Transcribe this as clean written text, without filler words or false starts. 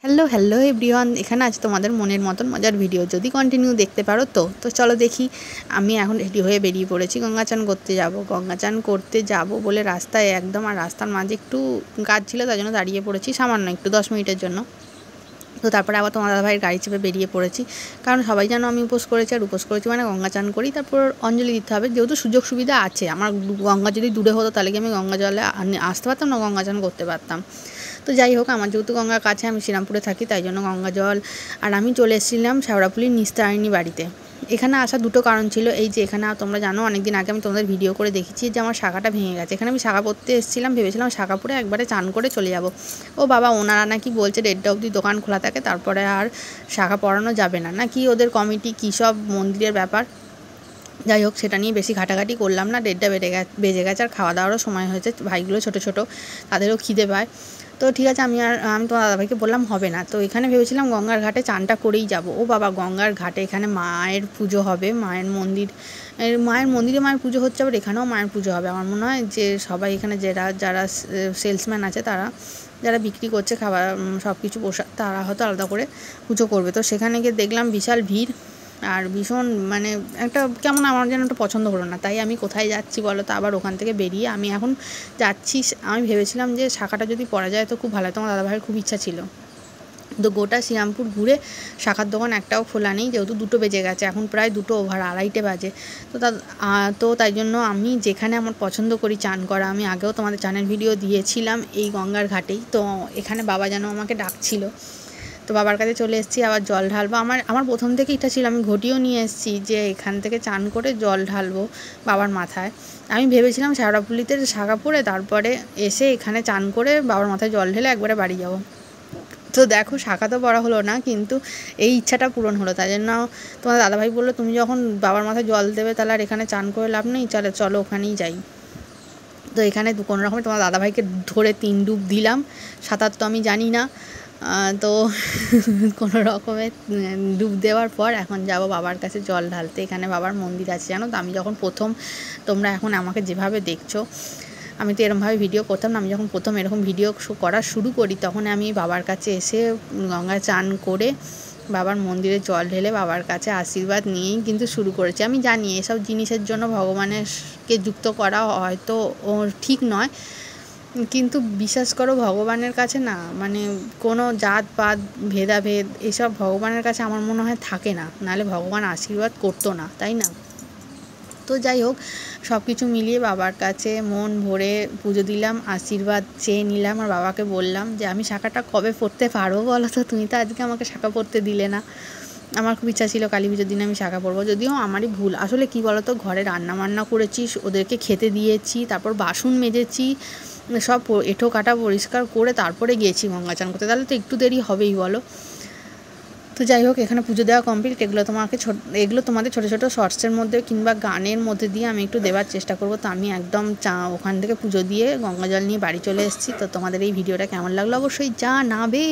Hello hello everyone, এখানে আছে তোমাদের মনের মতন মজার ভিডিও। যদি কন্টিনিউ দেখতে পারো তো চলো দেখি। আমি এখন রেডি হয়ে বেরিয়ে পড়েছি, গঙ্গা চান করতে যাব বলে রাস্তায় একদম, আর রাস্তার মাঝে একটু কাজ ছিল, তাই জন্য দাঁড়িয়ে পড়েছি সামান্য একটু 10 মিনিটের জন্য। তো তারপরে আবার তোমার দাদাভাইয়ের গাড়ি চেপে বেরিয়ে পড়েছি, কারণ সবাই জানো আমি উপোস করেছি, আর উপোস করেছি মানে গঙ্গা চান করি, তারপর অঞ্জলি দিতে হবে। যেহেতু সুযোগ সুবিধা আছে, আমার গঙ্গা যদি দূরে হতো তাহলে কি আমি গঙ্গা জলে আসতে পারতাম না, গঙ্গা চান করতে পারতাম। তো যাই হোক, আমার যেহেতু গঙ্গার কাছে, আমি শ্রীরামপুরে থাকি, তাই জন্য গঙ্গা জল আর আমি চলে এসেছিলাম শেওড়াফুলির নিস্তারিণী বাড়িতে। এখানে আসার দুটো কারণ ছিল। এই যে এখানে তোমরা জানো অনেকদিন আগে আমি তোমাদের ভিডিও করে দেখেছি যে আমার শাখাটা ভেঙে গেছে। এখানে আমি শাখা পরতে এসেছিলাম, ভেবেছিলাম শাখা পরে একবারে চান করে চলে যাব। ও বাবা, ওনারা নাকি বলছে 1:30 অবধি দোকান খোলা থাকে, তারপরে আর শাখা পরানো যাবে না, নাকি ওদের কমিটি কী সব মন্দিরের ব্যাপার। যাই হোক, সেটা নিয়ে বেশি ঘাটাঘাটি করলাম না। 1:30 বেজে গেছে, আর খাওয়া দাওয়ারও সময় হয়েছে। ভাইগুলো ছোটো ছোটো, তাদেরও খিদে পায়। তো ঠিক আছে, আমি তোমার দাদাভাইকে বললাম হবে না। তো এখানে ভেবেছিলাম গঙ্গার ঘাটে চানটা করেই যাব। ও বাবা, গঙ্গার ঘাটে এখানে মায়ের পুজো হবে, মায়ের মন্দিরে মায়ের পুজো হচ্ছে, আবার এখানেও মায়ের পুজো হবে। আমার মনে হয় যে সবাই এখানে যারা সেলসম্যান আছে, তারা যারা বিক্রি করছে খাবার সব কিছু পোশাক, তারা হয়তো আলাদা করে পুজো করবে। তো সেখানে গিয়ে দেখলাম বিশাল ভিড়, আর ভীষণ মানে একটা কেমন, আমার যেন একটা পছন্দ হলো না। তাই আমি কোথায় যাচ্ছি বলো তো, আবার ওখান থেকে বেরিয়ে আমি এখন যাচ্ছি। আমি ভেবেছিলাম যে শাখাটা যদি পরা যায় তো খুব ভালো হয়, তোমার দাদাভাইয়ের খুব ইচ্ছা ছিল। তো গোটা শ্রীরামপুর ঘুরে শাখার দোকান একটাও খোলা নেই, যেহেতু 2টো বেজে গেছে, এখন প্রায় 2টো ওভার, 2:30 বাজে। তো তাই জন্য আমি যেখানে আমার পছন্দ করি চান করা, আমি আগেও তোমাদের চানের ভিডিও দিয়েছিলাম এই গঙ্গার ঘাটেই। তো এখানে বাবা যেন আমাকে ডাকছিল, তো বাবার কাছে চলে এসেছি। আবার জল ঢালবো, আমার প্রথম থেকে ইচ্ছা ছিল, আমি ঘটিও নিয়ে এসেছি যে এখান থেকে চান করে জল ঢালবো বাবার মাথায়। আমি ভেবেছিলাম শেওড়াফুলিতে শাখা পরে তারপরে এসে এখানে চান করে বাবার মাথায় জল ঢেলে একবারে বাড়ি যাব। তো দেখো, শাখা তো পড়া হলো না, কিন্তু এই ইচ্ছাটা পূরণ হলো। তাই জন্য তোমার দাদাভাই বললো, তুমি যখন বাবার মাথায় জল দেবে তাহলে আর এখানে চান করে লাভ নেই, চলো ওখানেই যাই। তো এখানে কোনো রকমে তোমার দাদাভাইকে ধরে 3 ডুব দিলাম। সাঁতার তো আমি জানি না, তো কোনো রকমে ডুব দেওয়ার পর এখন যাব বাবার কাছে জল ঢালতে। এখানে বাবার মন্দির আছে জানো তো। আমি যখন প্রথম, তোমরা এখন আমাকে যেভাবে দেখছো, আমি তো এরকমভাবে ভিডিও করতাম না। আমি যখন প্রথম এরকম ভিডিও করা শুরু করি, তখন আমি বাবার কাছে এসে গঙ্গা চান করে বাবার মন্দিরে জল ঢেলে বাবার কাছে আশীর্বাদ নিয়েই কিন্তু শুরু করেছি। আমি জানি এসব জিনিসের জন্য ভগবানেরকে যুক্ত করা হয়তো ঠিক নয়, কিন্তু বিশ্বাস করো, ভগবানের কাছে না মানে কোনো জাতপাত ভেদাভেদ এসব ভগবানের কাছে আমার মনে হয় থাকে না, নাহলে ভগবান আশীর্বাদ করতো না, তাই না? তো যাই হোক, সব কিছু মিলিয়ে বাবার কাছে মন ভরে পুজো দিলাম, আশীর্বাদ চেয়ে নিলাম, আর বাবাকে বললাম যে আমি শাখাটা কবে পড়তে পারবো বলো তো, তুমি তো আজকে আমাকে শাখা পড়তে দিলে না। আমার খুব ইচ্ছা ছিল কালী পুজোর দিনে আমি শাখা পরবো, যদিও আমারই ভুল। আসলে কি বলো তো, ঘরে রান্না বান্না করেছি, ওদেরকে খেতে দিয়েছি, তারপর বাসন মেজেছি, সব এঁঠো কাটা পরিষ্কার করে তারপরে গিয়েছি গঙ্গা চান করতে, তাহলে তো একটু দেরি হবেই বলো। তো যাই হোক, এখানে পুজো দেওয়া কমপ্লিট। এগুলো তোমাদের ছোটো ছোটো শর্টসের মধ্যে কিংবা গানের মধ্যে দিয়ে আমি একটু দেওয়ার চেষ্টা করবো। তো আমি একদম ওখান থেকে পুজো দিয়ে গঙ্গা জল নিয়ে বাড়ি চলে এসেছি। তো তোমাদের এই ভিডিওটা কেমন লাগলো অবশ্যই জানাবে।